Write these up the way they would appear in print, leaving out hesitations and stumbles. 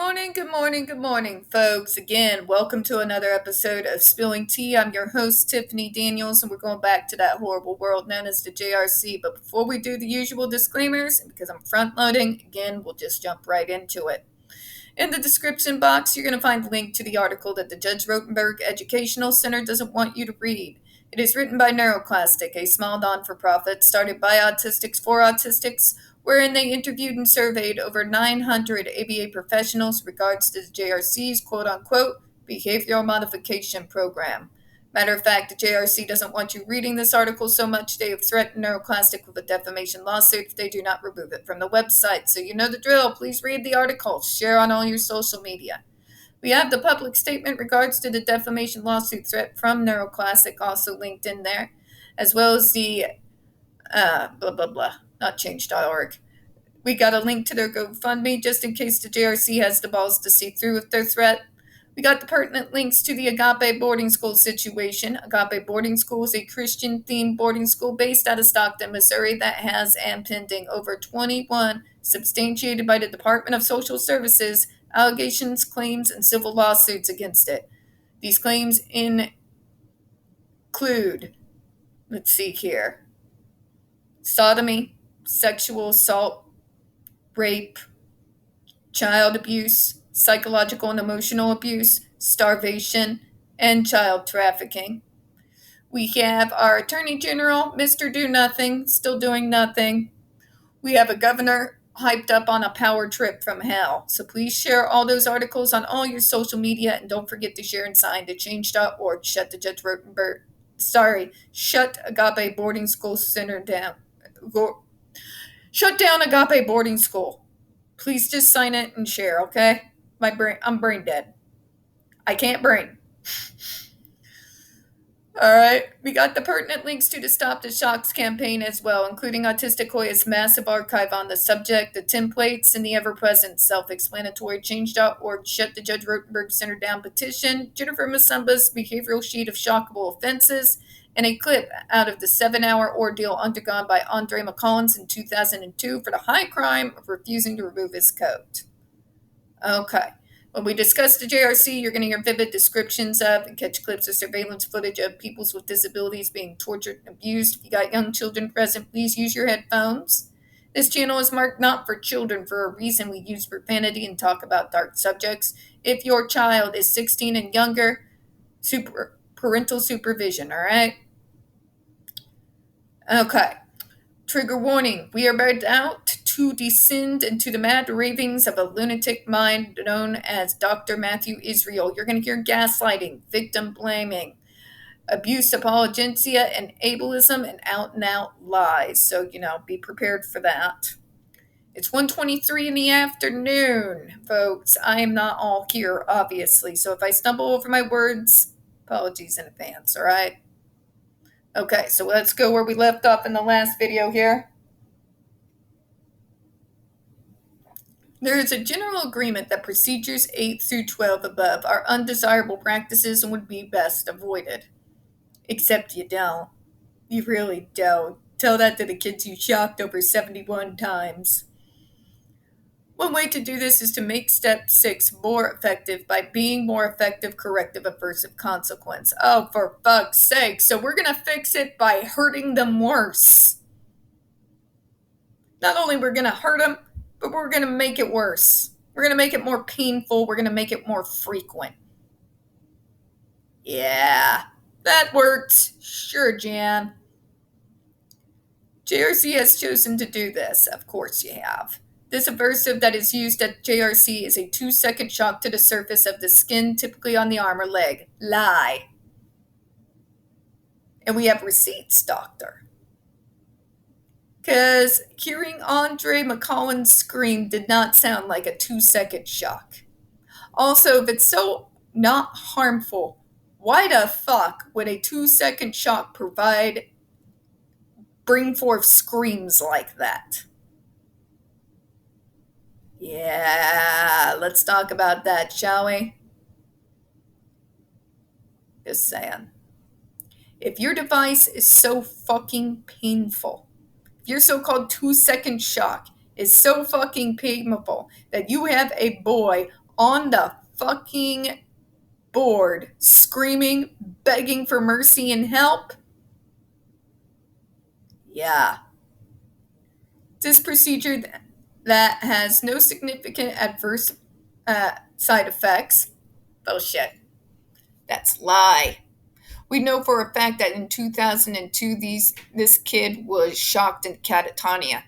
Good morning, folks. Again, welcome to another episode of Spilling Tea. I'm your host, Tiffany Daniels, and we're going back to that horrible world known as the JRC. But before we do the usual disclaimers, because I'm front loading, again, we'll just jump right into it. In the description box, you're going to find a link to the article that the Judge Rotenberg Educational Center doesn't want you to read. It is written by NeuroClastic, a small non-for-profit started by autistics for autistics, wherein they interviewed and surveyed over 900 ABA professionals in regards to the JRC's quote-unquote behavioral modification program. Matter of fact, the JRC doesn't want you reading this article so much they have threatened NeuroClastic with a defamation lawsuit if they do not remove it from the website. So you know the drill. Please read the article. Share on all your social media. We have the public statement regards to the defamation lawsuit threat from NeuroClastic also linked in there, as well as the not change.org. We got a link to their GoFundMe just in case the JRC has the balls to see through with their threat. We got the pertinent links to the Agape boarding school situation. Agape boarding school is a Christian-themed boarding school based out of Stockton, Missouri that has and pending over 21 substantiated by the Department of Social Services allegations, claims, and civil lawsuits against it. These claims include, let's see here, sodomy, sexual assault, rape, child abuse, psychological and emotional abuse, starvation, and child trafficking. We have our Attorney General, Mr. Do Nothing, still doing nothing. We have a governor hyped up on a power trip from hell. So please share all those articles on all your social media, and don't forget to share and sign to change.org. Shut Agape Boarding School Center down. Shut down Agape Boarding School. Please just sign it and share, okay? I'm brain dead. I can't brain. All right, we got the pertinent links to the Stop the Shocks campaign as well, including Autistic Hoya's massive archive on the subject, the templates, and the ever-present self-explanatory change.org Shut the Judge Rotenberg Center Down petition, Jennifer Masumba's behavioral sheet of shockable offenses, and a clip out of the 7-hour ordeal undergone by Andre McCollins in 2002 for the high crime of refusing to remove his coat. Okay. When we discuss the JRC, you're going to hear vivid descriptions of and catch clips of surveillance footage of people with disabilities being tortured and abused. If you got young children present, please use your headphones. This channel is marked not for children for a reason. We use profanity and talk about dark subjects. If your child is 16 and younger, parental supervision, all right? Okay. Trigger warning. We are about to descend into the mad ravings of a lunatic mind known as Dr. Matthew Israel. You're going to hear gaslighting, victim blaming, abuse apologencia, and ableism, and out lies. So, be prepared for that. It's 1:23 in the afternoon, folks. I am not all here, obviously. So if I stumble over my words, apologies in advance, all right? Okay, so let's go where we left off in the last video here. There is a general agreement that procedures 8 through 12 above are undesirable practices and would be best avoided. Except you don't. You really don't. Tell that to the kids you shocked over 71 times. One way to do this is to make step 6 more effective by being more effective corrective aversive consequence. Oh, for fuck's sake. So we're going to fix it by hurting them worse. Not only we're going to hurt them, but we're going to make it worse. We're going to make it more painful. We're going to make it more frequent. Yeah, that worked. Sure, Jan. JRC has chosen to do this. Of course you have. This aversive that is used at JRC is a 2-second shock to the surface of the skin, typically on the arm or leg. Lie. And we have receipts, doctor. Because hearing Andre McCollins scream did not sound like a 2-second shock. Also, if it's so not harmful, why the fuck would a 2-second shock bring forth screams like that? Yeah, let's talk about that, shall we? Just saying. If your device is so fucking painful, if your so-called 2-second shock is so fucking painful that you have a boy on the fucking board, screaming, begging for mercy and help. Yeah. This procedure that has no significant adverse side effects. Bullshit. That's lie. We know for a fact that in 2002, this kid was shocked in catatonia.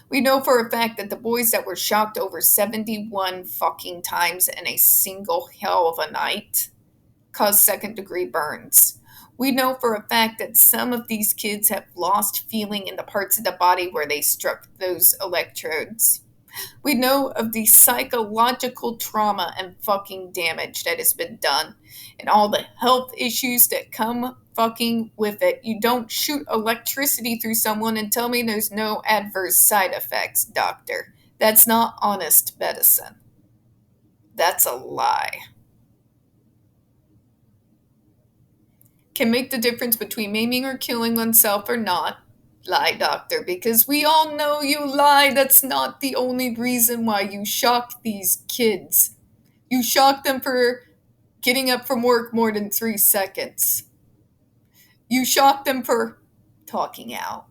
We know for a fact that the boys that were shocked over 71 fucking times in a single hell of a night caused second-degree burns. We know for a fact that some of these kids have lost feeling in the parts of the body where they struck those electrodes. We know of the psychological trauma and fucking damage that has been done and all the health issues that come fucking with it. You don't shoot electricity through someone and tell me there's no adverse side effects, doctor. That's not honest medicine. That's a lie. Can make the difference between maiming or killing oneself or not. Lie, doctor, because we all know you lie. That's not the only reason why you shocked these kids. You shocked them for getting up from work more than 3 seconds. You shocked them for talking out.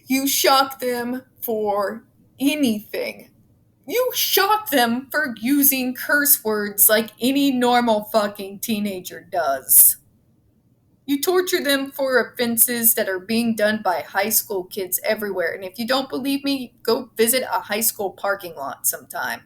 You shocked them for anything. You shocked them for using curse words like any normal fucking teenager does. You torture them for offenses that are being done by high school kids everywhere. And if you don't believe me, go visit a high school parking lot sometime.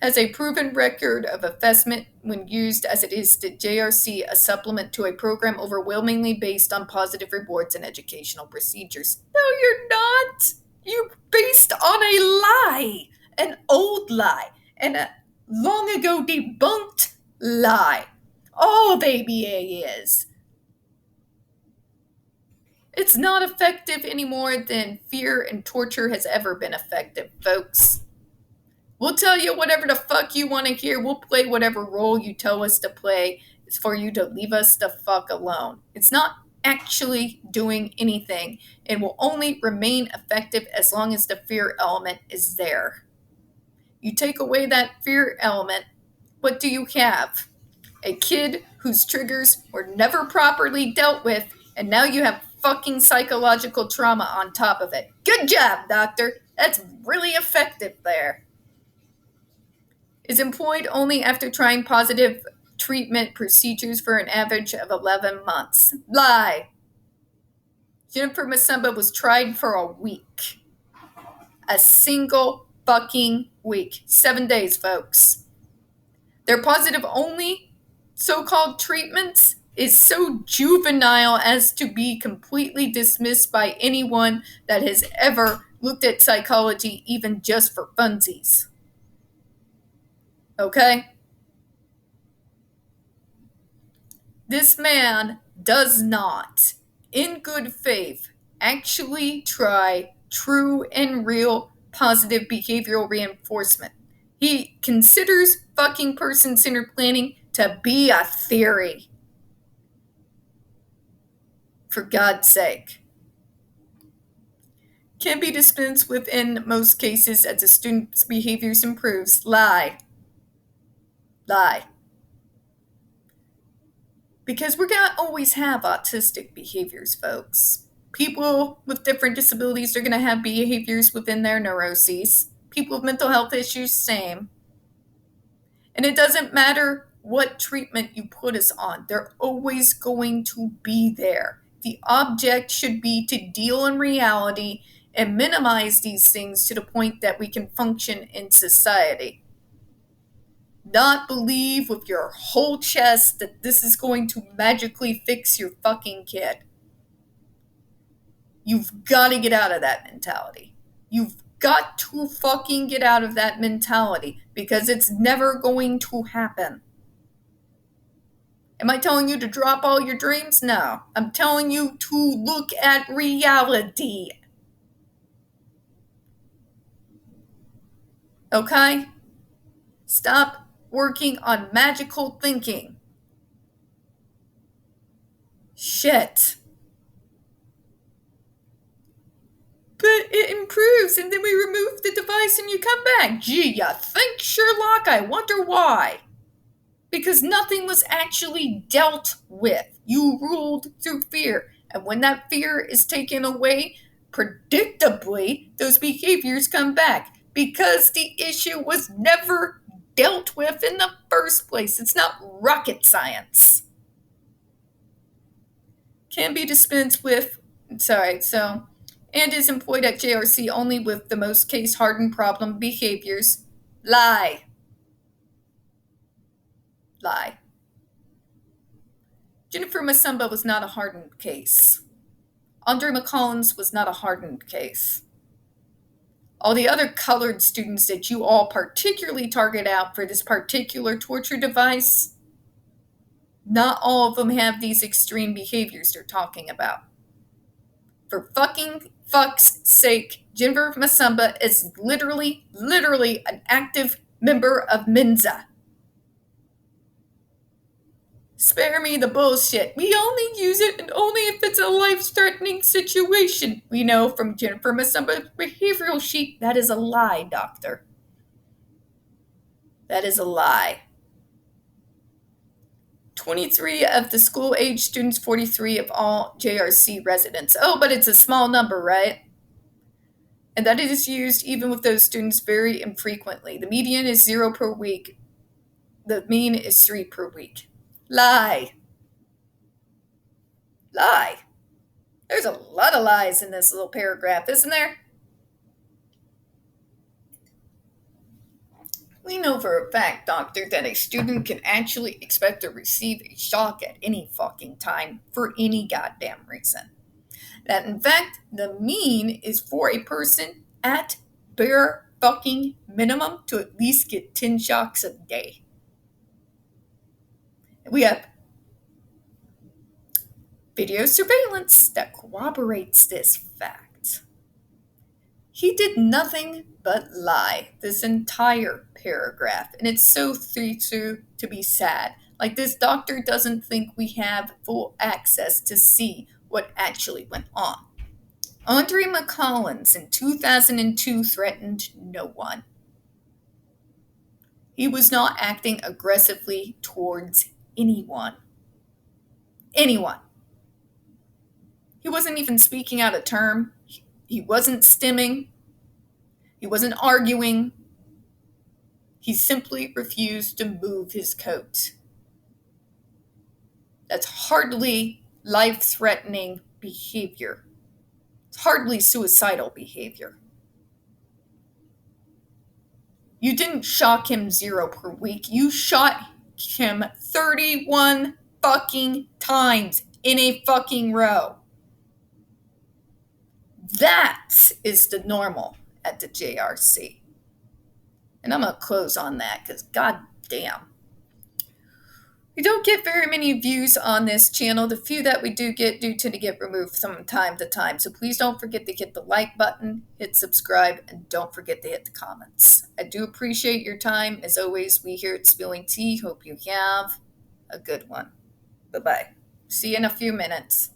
Has a proven record of effacement when used as it is to JRC, a supplement to a program overwhelmingly based on positive rewards and educational procedures. No, you're not. You're based on a lie, an old lie, and a long ago debunked lie. All the ABA is. It's not effective any more than fear and torture has ever been effective, folks. We'll tell you whatever the fuck you want to hear. We'll play whatever role you tell us to play. It's for you to leave us the fuck alone. It's not actually doing anything. It will only remain effective as long as the fear element is there. You take away that fear element, what do you have? A kid whose triggers were never properly dealt with, and now you have fucking psychological trauma on top of it. Good job, doctor. That's really effective there. Is employed only after trying positive treatment procedures for an average of 11 months. Lie. Jennifer Masumba was tried for a week. A single fucking week. 7 days, folks. Their positive only so-called treatments is so juvenile as to be completely dismissed by anyone that has ever looked at psychology even just for funsies. Okay? This man does not, in good faith, actually try true and real positive behavioral reinforcement. He considers fucking person-centered planning to be a theory. For God's sake. Can be dispensed with in most cases as the student's behaviors improves. Lie. Lie. Because we're going to always have autistic behaviors, folks. People with different disabilities are going to have behaviors within their neuroses. People with mental health issues, same. And it doesn't matter what treatment you put us on. They're always going to be there. The object should be to deal in reality and minimize these things to the point that we can function in society. Not believe with your whole chest that this is going to magically fix your fucking kid. You've got to get out of that mentality. You've got to fucking get out of that mentality because it's never going to happen. Am I telling you to drop all your dreams? No. I'm telling you to look at reality. Okay? Stop working on magical thinking. Shit. but it improves and then we remove the device and you come back. Gee, ya think, Sherlock? I wonder why. Because nothing was actually dealt with. You ruled through fear. And when that fear is taken away, predictably, those behaviors come back. Because the issue was never dealt with in the first place. It's not rocket science. Can be dispensed with, and is employed at JRC only with the most case-hardened problem behaviors. Lie. Jennifer Masumba was not a hardened case. Andre McCollins was not a hardened case. All the other colored students that you all particularly target out for this particular torture device, not all of them have these extreme behaviors they're talking about. For fucking fuck's sake, Jennifer Masumba is literally an active member of Mensa. Spare me the bullshit. We only use it and only if it's a life-threatening situation. We know from Jennifer Masumba's behavioral sheet that is a lie, doctor. That is a lie. 23 of the school-age students, 43 of all JRC residents. Oh, but it's a small number, right? And that it is used even with those students very infrequently. The median is 0 per week. The mean is 3 per week. Lie. There's a lot of lies in this little paragraph, isn't there? We know for a fact, doctor, that a student can actually expect to receive a shock at any fucking time for any goddamn reason. That, in fact, the mean is for a person at bare fucking minimum to at least get 10 shocks a day. We have video surveillance that corroborates this fact. He did nothing but lie this entire paragraph, and it's so true to be sad. Like, this doctor doesn't think we have full access to see what actually went on. Andre McCollins in 2002 threatened no one. He was not acting aggressively towards anyone. He wasn't even speaking out a term. He wasn't stimming. He wasn't arguing. He simply refused to move his coat. That's hardly life-threatening behavior. It's hardly suicidal behavior. You didn't shock him 0 per week. You shot him 31 fucking times in a fucking row. That is the normal at the JRC. And I'm going to close on that because goddamn. We don't get very many views on this channel. The few that we do get do tend to get removed from time to time. So please don't forget to hit the like button, hit subscribe, and don't forget to hit the comments. I do appreciate your time. As always, we here at Spilling Tea hope you have a good one. Bye-bye. See you in a few minutes.